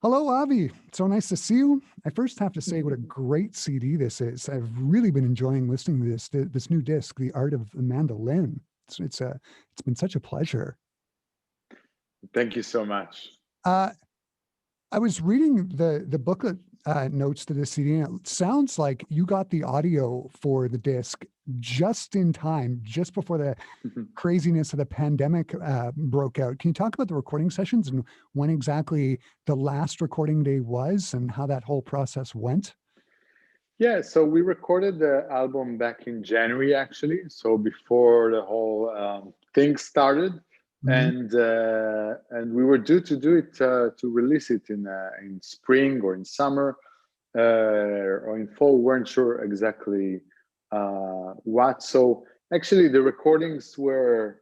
Hello, Avi. So nice to see you. I first have to say what a great CD this is. I've really been enjoying listening to this new disc, "The Art of the Mandolin." It's been such a pleasure. Thank you so much. Uh, I was reading the booklet notes to this CD, and it sounds like you got the audio for the disc just in time, just before the craziness of the pandemic broke out. Can you talk about the recording sessions and when exactly the last recording day was and how that whole process went? Yeah, so we recorded the album back in January, actually. So before the whole thing started, Mhm. and we were due to do it to release it in spring or in summer or in fall. We weren't sure exactly what. So actually, the recordings were.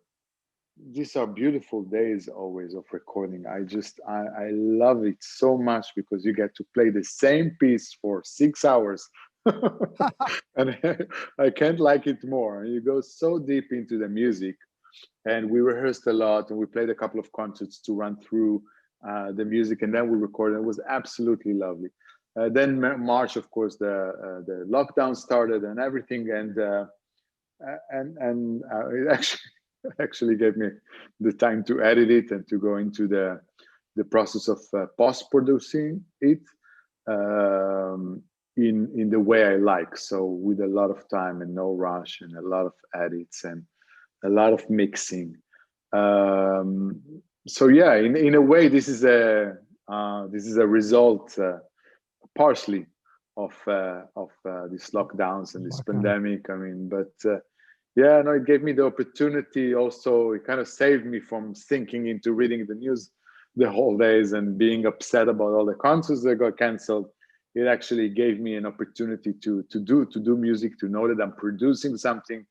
These are beautiful days always of recording. I love it so much because you get to play the same piece for 6 hours. And I can't like it more. You go so deep into the music, and we rehearsed a lot, and we played a couple of concerts to run through the music, and then we recorded. It was absolutely lovely. Then March, of course, the lockdown started and everything, and it actually gave me the time to edit it and to go into the process of post producing it in the way I like. So with a lot of time and no rush and a lot of edits and a lot of mixing. Um, so yeah, in a way, this is a result partially of these lockdowns and this Lockdown. pandemic. I mean, but yeah, no, it gave me the opportunity. Also, it kind of saved me from sinking into reading the news the whole days and being upset about all the concerts that got canceled. It actually gave me an opportunity to do music, to know that I'm producing something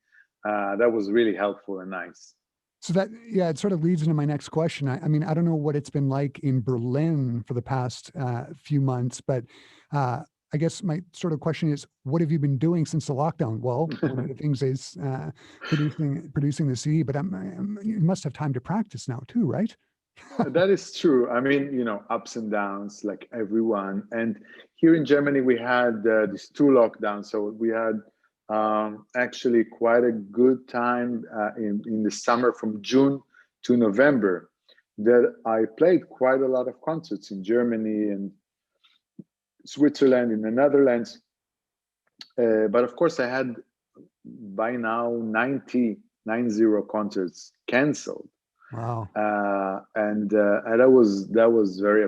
that was really helpful and nice. So that, yeah, it sort of leads into my next question. I mean, I don't know what it's been like in Berlin for the past few months, but I guess my sort of question is, what have you been doing since the lockdown? Well, one of the things is producing the CD, but you must have time to practice now too, right? That is true. I mean, ups and downs like everyone. And here in Germany, we had these two lockdowns. So we had actually quite a good time in the summer from June to November that I played quite a lot of concerts in Germany and Switzerland, in the Netherlands. But of course, I had by now 90 concerts canceled. Wow. And that was very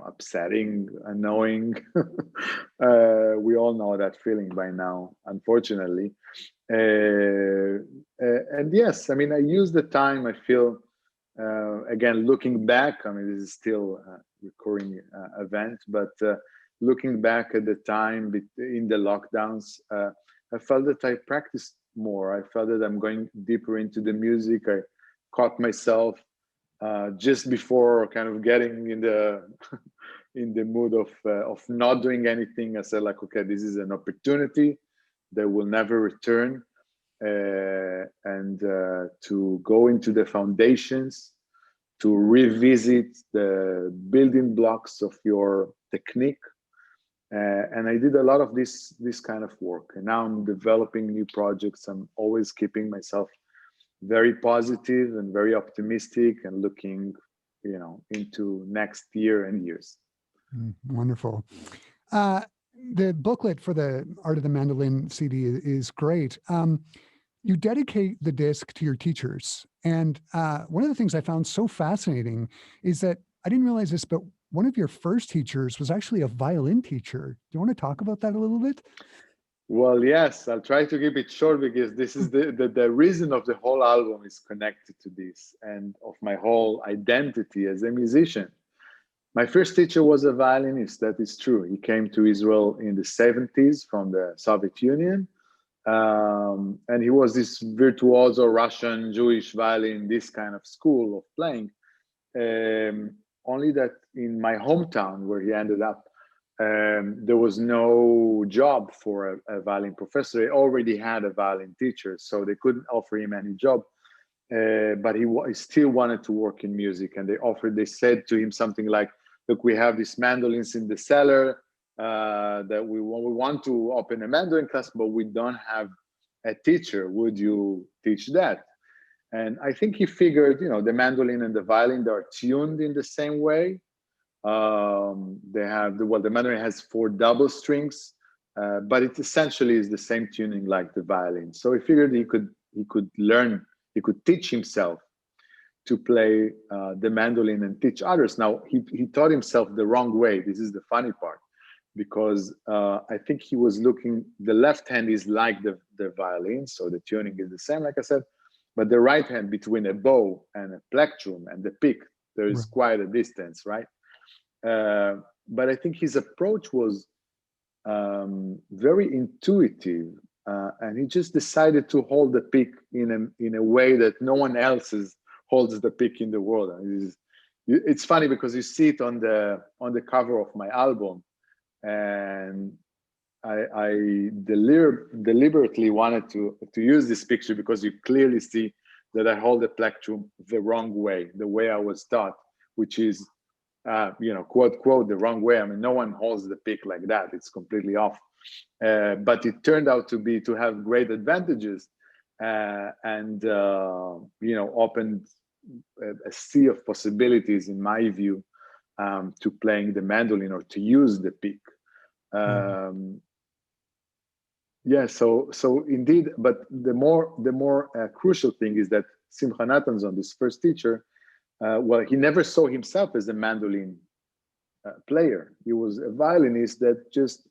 upsetting, annoying. We all know that feeling by now, unfortunately. And yes, I mean, I use the time. I feel again, looking back. I mean, this is still a recurring event, but looking back at the time in the lockdowns, I felt that I practiced more. I felt that I'm going deeper into the music. I caught myself just before kind of getting in the in the mood of not doing anything. I said like, okay, this is an opportunity that will never return, and to go into the foundations, to revisit the building blocks of your technique. And I did a lot of this kind of work, and now I'm developing new projects. I'm always keeping myself very positive and very optimistic and looking into next year and years. Wonderful. Uh, the booklet for the Art of the Mandolin CD is great. You dedicate the disc to your teachers. And one of the things I found so fascinating is that I didn't realize this, but one of your first teachers was actually a violin teacher. Do you want to talk about that a little bit? Well, yes, I'll try to keep it short because this is the reason of the whole album is connected to this and of my whole identity as a musician. My first teacher was a violinist, that is true. He came to Israel in the 70s from the Soviet Union. And he was this virtuoso Russian Jewish violin, this kind of school of playing. Only that in my hometown where he ended up, there was no job for a violin professor. They already had a violin teacher, so they couldn't offer him any job. but he still wanted to work in music. And they said to him something like, look, we have these mandolins in the cellar, that we want to open a mandolin class, but we don't have a teacher. Would you teach that? And I think he figured, the mandolin and the violin, they are tuned in the same way. They have the mandolin has 4 double strings, but it essentially is the same tuning like the violin. So he figured he could learn, he could teach himself to play the mandolin and teach others. Now he taught himself the wrong way. This is the funny part, because I think he was looking. The left hand is like the violin, so the tuning is the same, like I said. But the right hand, between a bow and a plectrum and the pick, there is quite a distance, right? But I think his approach was very intuitive, and he just decided to hold the pick in a way that no one else holds the pick in the world. And it's funny because you see it on the cover of my album, and I deliberately wanted to use this picture because you clearly see that I hold the plectrum the wrong way, the way I was taught, which is, quote, quote, the wrong way. I mean, no one holds the pick like that. It's completely off. But it turned out to have great advantages, and opened a sea of possibilities, in my view, to playing the mandolin or to use the pick. So indeed, but the more crucial thing is that Simcha Natanson, this first teacher, he never saw himself as a mandolin player. He was a violinist that just,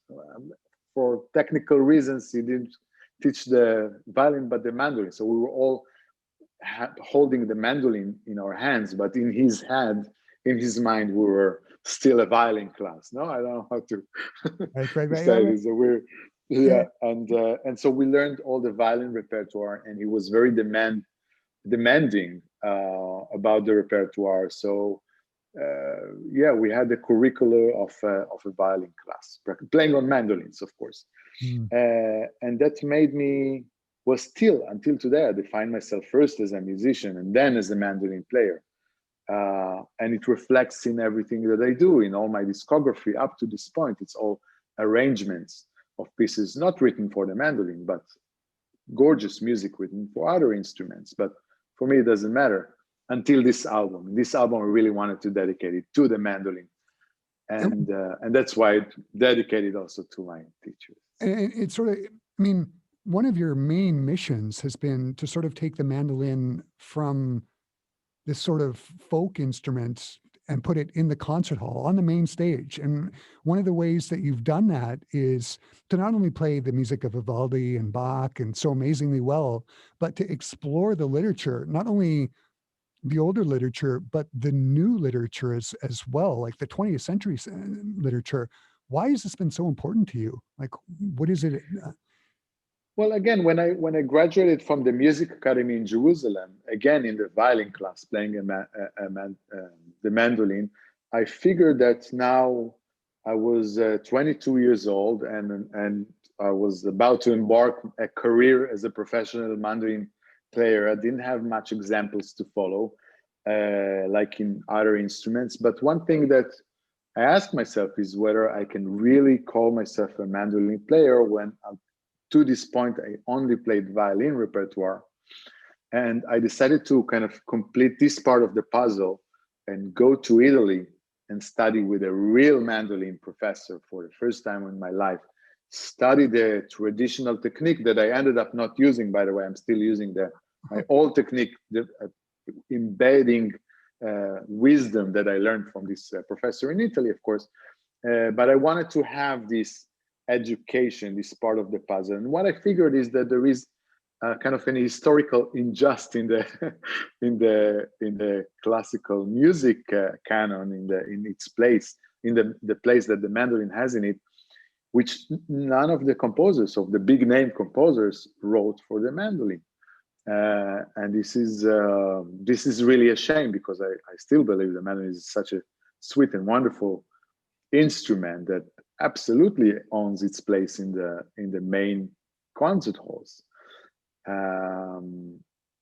for technical reasons, he didn't teach the violin but the mandolin. So we were all holding the mandolin in our hands, but in his head, in his mind, we were still a violin class. No, I don't know how to say it. So we're and so we learned all the violin repertoire, and he was very demanding about the repertoire. So we had the curricula of a violin class, playing on mandolins, of course. And that made me, still until today, I define myself first as a musician and then as a mandolin player. And it reflects in everything that I do, in all my discography up to this point. It's all arrangements of pieces not written for the mandolin, but gorgeous music written for other instruments. But for me, it doesn't matter until this album. This album, I really wanted to dedicate it to the mandolin. And that's why I dedicated also to my teachers. And it's sort of, I mean, one of your main missions has been to sort of take the mandolin from this sort of folk instrument and put it in the concert hall on the main stage. And one of the ways that you've done that is to not only play the music of Vivaldi and Bach and so amazingly well, but to explore the literature, not only the older literature, but the new literature as well, like the 20th century literature. Why has this been so important to you? Like, what is it? Well, again, when I graduated from the Music Academy in Jerusalem, again in the violin class, playing the mandolin, I figured that now I was 22 years old, and I was about to embark a career as a professional mandolin player. I didn't have much examples to follow, like in other instruments. But one thing that I asked myself is whether I can really call myself a mandolin player when to this point, I only played violin repertoire. And I decided to kind of complete this part of the puzzle and go to Italy and study with a real mandolin professor for the first time in my life. Study the traditional technique that I ended up not using, by the way. I'm still using my old technique, embedding wisdom that I learned from this professor in Italy, of course. But I wanted to have this education, this part of the puzzle. And what I figured is that there is kind of an historical injustice in the classical music canon, in its place, in the place that the mandolin has in it, which none of the composers, of the big name composers, wrote for the mandolin. And this is really a shame, because I still believe the mandolin is such a sweet and wonderful instrument that absolutely owns its place in the main concert halls.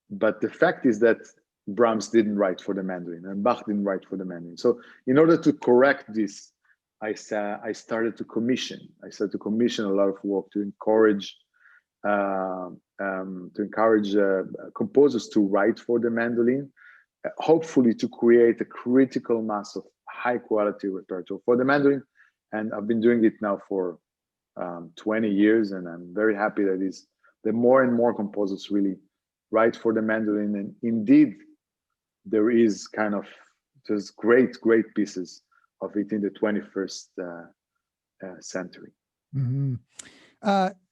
but the fact is that Brahms didn't write for the mandolin and Bach didn't write for the mandolin. So in order to correct this, I started to commission. I started to commission a lot of work to encourage composers to write for the mandolin, hopefully to create a critical mass of high quality repertoire for the mandolin. And I've been doing it now for 20 years, and I'm very happy that the more and more composers really write for the mandolin. And indeed, there is kind of just great pieces of it in the 21st century. Mm-hmm.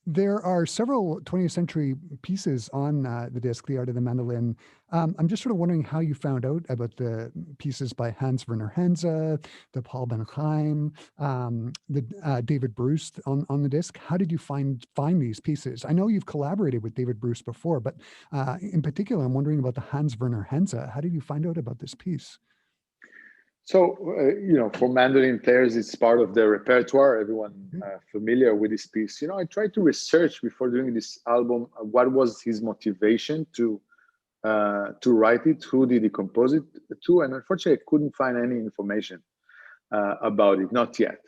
There are several 20th century pieces on the disc, The Art of the Mandolin. I'm just sort of wondering how you found out about the pieces by Hans Werner Henze, the Paul Ben Chaim, the David Bruce on the disc. How did you find these pieces? I know you've collaborated with David Bruce before, but in particular, I'm wondering about the Hans Werner Henze. How did you find out about this piece? So, for mandolin players, it's part of their repertoire. Everyone familiar with this piece. I tried to research before doing this album, what was his motivation to write it? Who did he compose it to? And unfortunately, I couldn't find any information about it, not yet.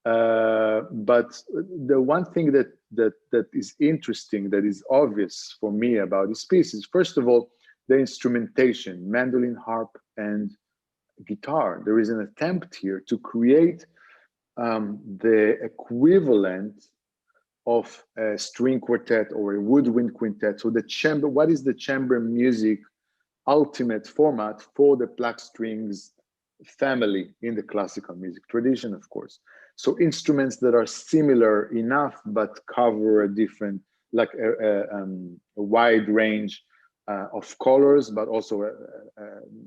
But the one thing that is interesting, that is obvious for me about this piece is, first of all, the instrumentation, mandolin, harp, and guitar. There is an attempt here to create the equivalent of a string quartet or a woodwind quintet. So the chamber, what is the chamber music ultimate format for the plucked strings family in the classical music tradition, of course. So instruments that are similar enough but cover a different, like a wide range of colors, but also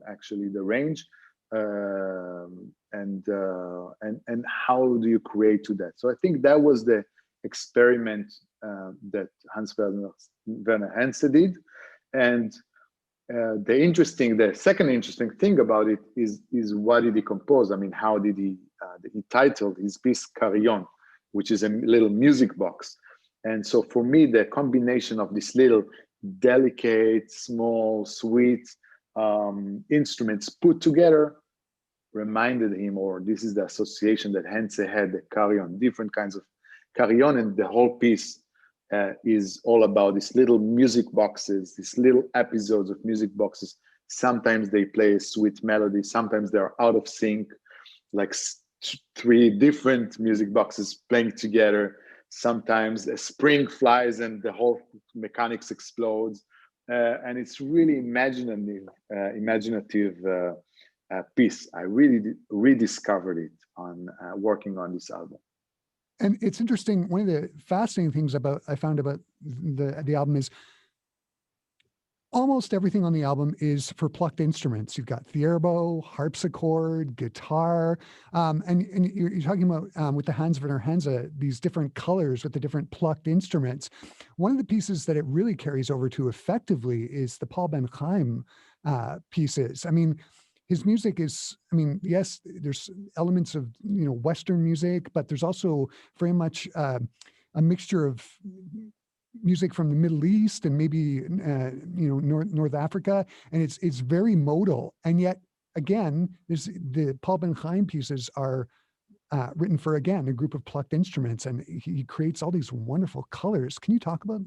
actually the range. And how do you create to that? So I think that was the experiment that Hans Werner Henze did. And the second interesting thing about it is what did he compose? I mean, how did he titled his piece Carillon, which is a little music box. And so for me, the combination of this little delicate, small, sweet instruments put together reminded him, or this is the association that Henze had, the carillon, different kinds of carillon, and the whole piece is all about these little music boxes, these little episodes of music boxes. Sometimes they play a sweet melody, sometimes they're out of sync, like 3 different music boxes playing together. Sometimes a spring flies and the whole mechanics explodes. And it's really imaginative piece. I really rediscovered it on working on this album. And it's interesting. One of the fascinating things I found about the album is almost everything on the album is for plucked instruments. You've got theorbo, harpsichord, guitar, and you're talking about with the Hans Werner Henze, these different colors with the different plucked instruments. One of the pieces that it really carries over to effectively is the Paul Ben Chaim pieces. I mean, his music is, yes, there's elements of, Western music, but there's also very much a mixture of music from the Middle East and maybe, North Africa. And it's very modal. And yet, again, the Paul Ben Chaim pieces are written for, again, a group of plucked instruments, and he creates all these wonderful colors. Can you talk about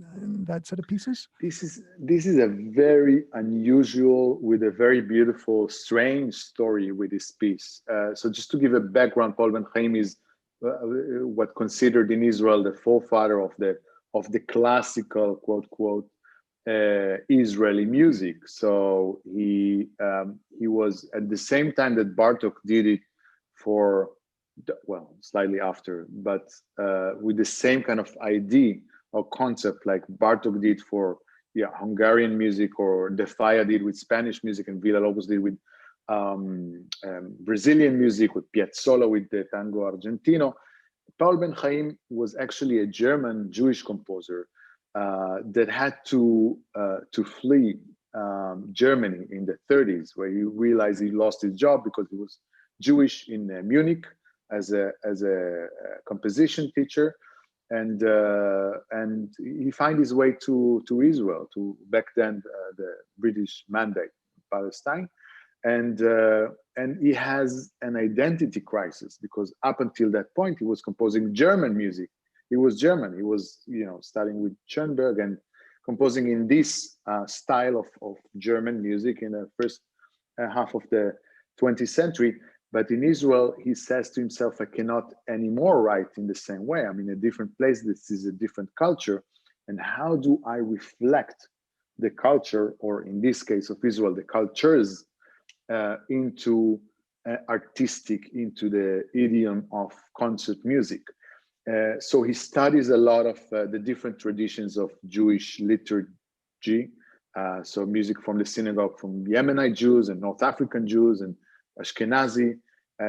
that set of pieces? This is a very unusual, with a very beautiful, strange story with this piece. So just to give a background, Paul Ben Chaim is what considered in Israel the forefather of the classical, quote quote, Israeli music. So he was at the same time that Bartok did it for, well, slightly after, but with the same kind of idea or concept like Bartok did for Hungarian music, or De Falla did with Spanish music, and Villa-Lobos did with Brazilian music, with Piazzolla with the Tango Argentino. Paul Ben Chaim was actually a German Jewish composer that had to flee Germany in the 30s, where he realized he lost his job because he was Jewish in Munich as a composition teacher, and he find his way to Israel, to back then the British mandate in Palestine, and he has an identity crisis, because up until that point he was composing German music. He was German. He was, studying with Schoenberg and composing in this style of German music in the first half of the 20th century. But in Israel, he says to himself, I cannot anymore write in the same way. I'm in a different place. This is a different culture. And how do I reflect the culture, or in this case of Israel, the cultures, into artistic, into the idiom of concert music? So he studies a lot of the different traditions of Jewish liturgy. So music from the synagogue, from Yemenite Jews and North African Jews and Ashkenazi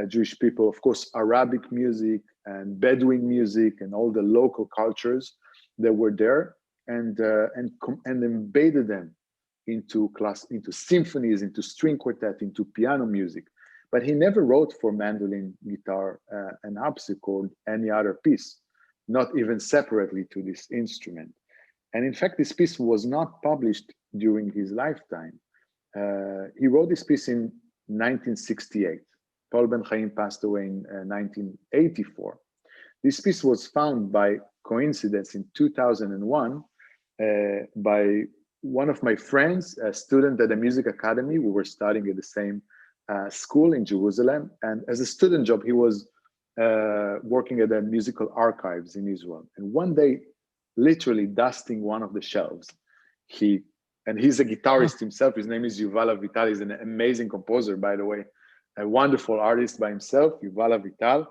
Jewish people, of course, Arabic music and Bedouin music and all the local cultures that were there, and embedded them into symphonies, into string quartet, into piano music. But he never wrote for mandolin, guitar, and harpsichord any other piece, not even separately to this instrument. And in fact, this piece was not published during his lifetime. He wrote this piece in 1968. Paul Ben Chaim passed away in 1984. This piece was found by coincidence in 2001 by one of my friends, a student at the music academy. We were studying at the same school in Jerusalem. And as a student job, he was working at the musical archives in Israel. And one day, literally dusting one of the shelves, and he's a guitarist himself. His name is Yuval Avital. He's an amazing composer, by the way, a wonderful artist by himself, Yuval Avital.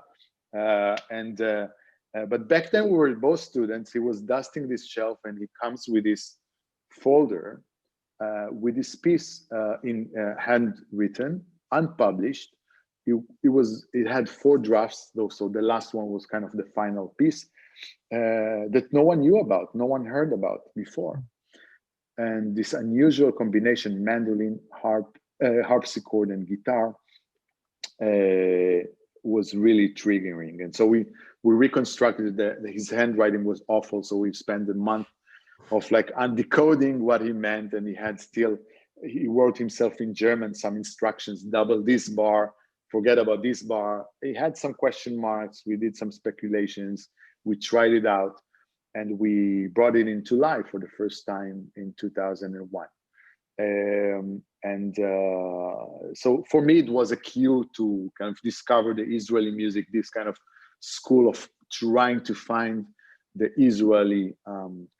But back then we were both students. He was dusting this shelf, and he comes with this folder with this piece in handwritten, unpublished. It had 4 drafts, though, so the last one was kind of the final piece that no one knew about, no one heard about before. And this unusual combination, mandolin, harpsichord, and guitar, was really triggering. And so we reconstructed his handwriting was awful. So we spent a month of undecoding what he meant. And he wrote himself in German some instructions: double this bar, forget about this bar. He had some question marks. We did some speculations. We tried it out, and we brought it into life for the first time in 2001. So for me, it was a cue to kind of discover the Israeli music, this kind of school of trying to find the Israeli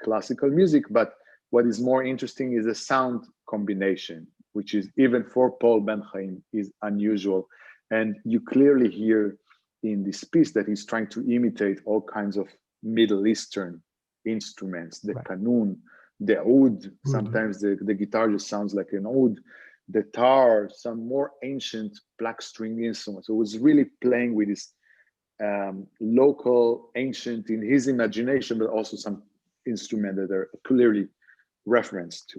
classical music. But what is more interesting is the sound combination, which is, even for Paul Ben Chaim, is unusual. And you clearly hear in this piece that he's trying to imitate all kinds of Middle Eastern instruments, the kanun, the oud. Sometimes the guitar just sounds like an oud, the tar, some more ancient black string instruments. So it was really playing with this local, ancient in his imagination, but also some instruments that are clearly referenced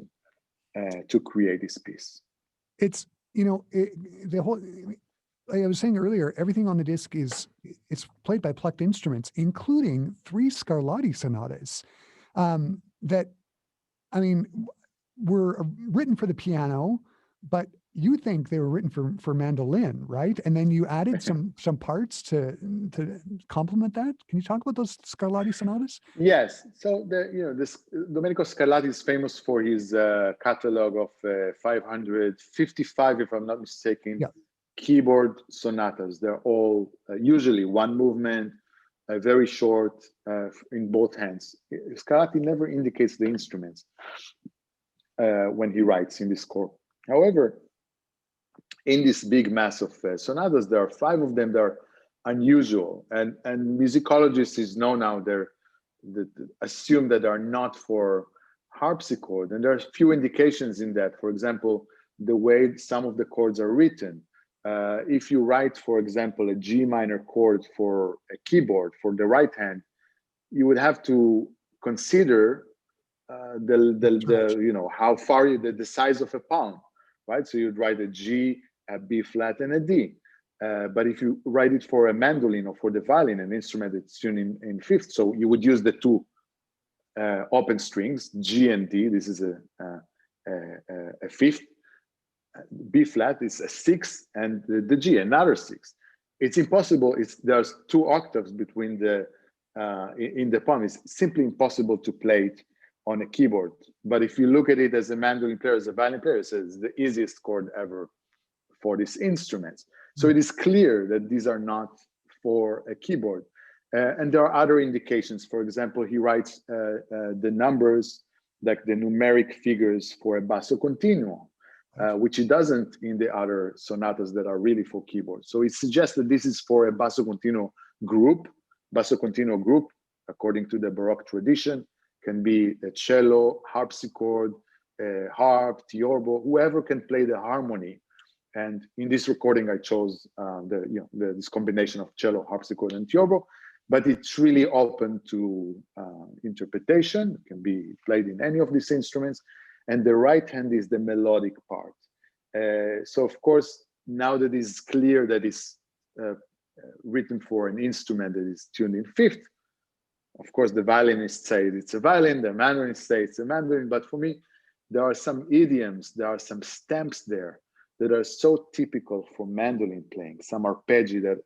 to create this piece. It's, the whole, like I was saying earlier, everything on the disc it's played by plucked instruments, including 3 Scarletty Sonatas that, were written for the piano, but you think they were written for mandolin, right? And then you added some parts to complement that. Can you talk about those Scarletty Sonatas? Yes. So this Domenico Scarlatti is famous for his catalog of 555, if I'm not mistaken, keyboard sonatas. They're all usually one movement, very short, in both hands. Scarlatti never indicates the instruments when he writes in this score. However, in this big mass of sonatas, there are 5 of them that are unusual, and musicologists know now they assume that they are not for harpsichord, and there are few indications in that. For example, the way some of the chords are written. If you write, for example, a G minor chord for a keyboard for the right hand, you would have to consider how far the size of a palm, right? So you'd write a G, a B flat, and a D. But if you write it for a mandolin or for the violin, an instrument that's tuned in fifth, so you would use the two open strings, G and D. This is a fifth. B flat is a six, and the G another six. It's impossible. There's two octaves between the in the poem. It's simply impossible to play it on a keyboard. But if you look at it as a mandolin player, as a violin player, it's the easiest chord ever for these instruments. So it is clear that these are not for a keyboard. And there are other indications. For example, he writes the numbers, like the numeric figures for a basso continuo, which he doesn't in the other sonatas that are really for keyboard. So it suggests that this is for a basso continuo group. Basso continuo group, according to the Baroque tradition, can be a cello, harpsichord, harp, tiorbo, whoever can play the harmony. And in this recording, I chose this combination of cello, harpsichord, and tiorbo. But it's really open to interpretation. It can be played in any of these instruments. And the right hand is the melodic part. So of course, now that it's clear that it's written for an instrument that is tuned in fifth, of course, the violinist says it's a violin, the mandolinist says it's a mandolin. But for me, there are some idioms, there are some stamps there that are so typical for mandolin playing, some arpeggi that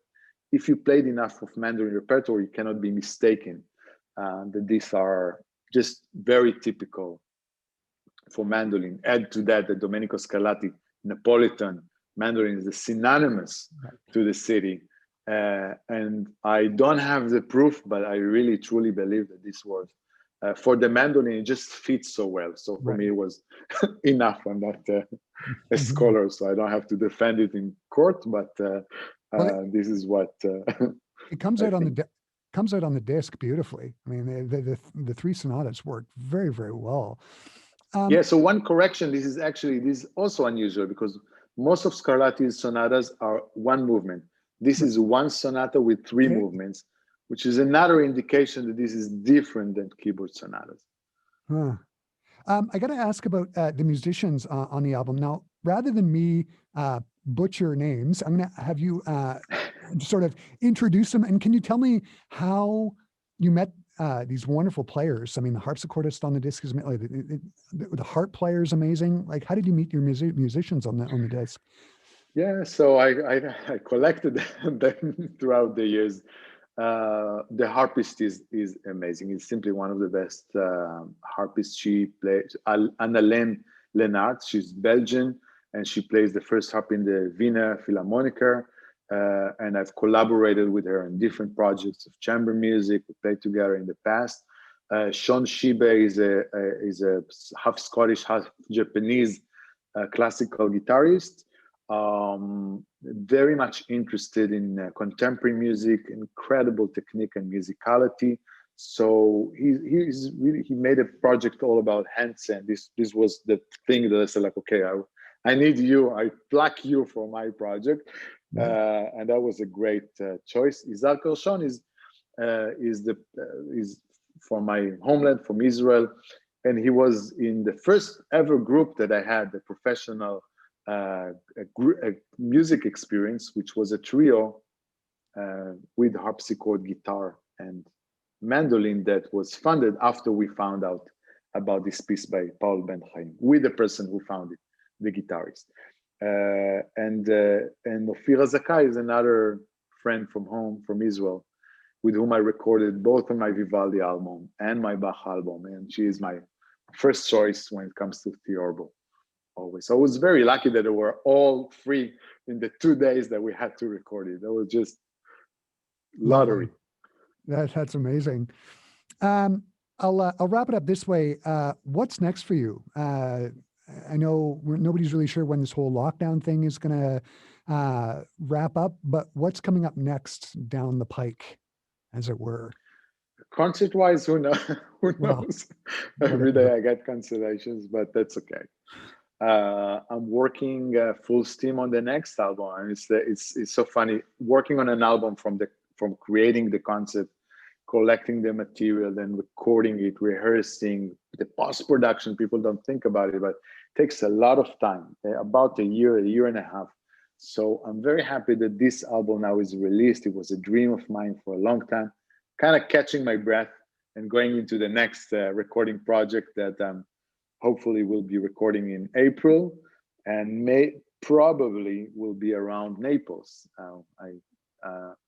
if you played enough of mandolin repertoire, you cannot be mistaken that these are just very typical for mandolin. Add to that the Domenico Scarlatti Napolitan mandolin is synonymous to the city. And I don't have the proof, but I really truly believe that this was for the mandolin, it just fits so well. So for me, it was enough. I'm not a scholar, so I don't have to defend it in court, but this is what it comes out on the disc beautifully. I mean, the three sonatas work very, very well. Yeah. So one correction: this is also unusual because most of Scarlatti's sonatas are one movement. This is one sonata with three movements, which is another indication that this is different than keyboard sonatas. Huh. I got to ask about the musicians on the album. Now, rather than me butcher names, I'm going to have you sort of introduce them. And can you tell me how you met these wonderful players? I mean, the harpsichordist on the disc is like, the harp player is amazing. Like, how did you meet your musicians on the disc? Yeah, so I collected them throughout the years. The harpist is amazing. He's simply one of the best harpists. She plays Annalene Lenart. She's Belgian, and she plays the first harp in the Wiener Philharmoniker. And I've collaborated with her in different projects of chamber music. We played together in the past. Sean Shibe is a half Scottish, half Japanese classical guitarist. Very much interested in contemporary music, incredible technique and musicality. So he made a project all about hands, and this was the thing that I said, like, okay, I need you, I pluck you for my project, and that was a great choice. Izal Kershon is from my homeland, from Israel, and he was in the first ever group that I had, the professional a music experience, which was a trio with harpsichord, guitar, and mandolin that was funded after we found out about this piece by Paul Ben Chaim, with the person who found it, the guitarist. And Ofira Zakai is another friend from home, from Israel, with whom I recorded both of my Vivaldi album and my Bach album, and she is my first choice when it comes to theorbo. Always. So I was very lucky that they were all free in the 2 days that we had to record it. That was just lottery. That's amazing. I'll wrap it up this way. What's next for you? I know nobody's really sure when this whole lockdown thing is going to wrap up, but what's coming up next down the pike, as it were? Concert-wise, who knows? Well, every day I get cancellations, but that's okay. I'm working full steam on the next album, and it's so funny working on an album from creating the concept, collecting the material, then recording it, rehearsing, the post-production. People don't think about it, but it takes a lot of time, about a year and a half, So I'm very happy that this album now is released. It was a dream of mine for a long time, kind of catching my breath and going into the next recording project that hopefully will be recording in April, and may probably will be around Naples. I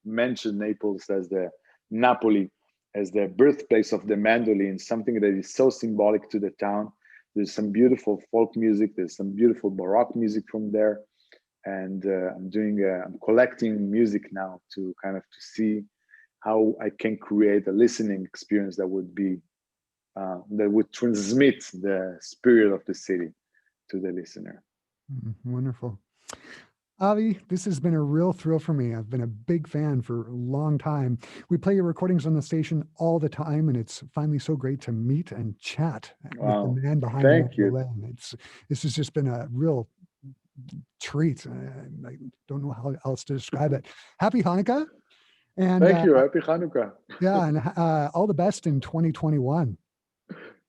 mentioned Naples as the Napoli, as the birthplace of the mandolin, something that is so symbolic to the town. There's some beautiful folk music. There's some beautiful Baroque music from there. And I'm collecting music now to kind of to see how I can create a listening experience that would be that would transmit the spirit of the city to the listener. Wonderful. Avi, this has been a real thrill for me. I've been a big fan for a long time. We play your recordings on the station all the time, and it's finally so great to meet and chat Wow. with the man behind Thank the you. mandolin. This has just been a real treat. I don't know how else to describe it. Happy Hanukkah. And thank you. Happy Hanukkah. Yeah, and all the best in 2021.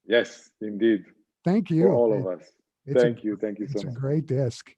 Yes, indeed. Thank you. For all of us. Thank you. Thank you so much. It's a great disc.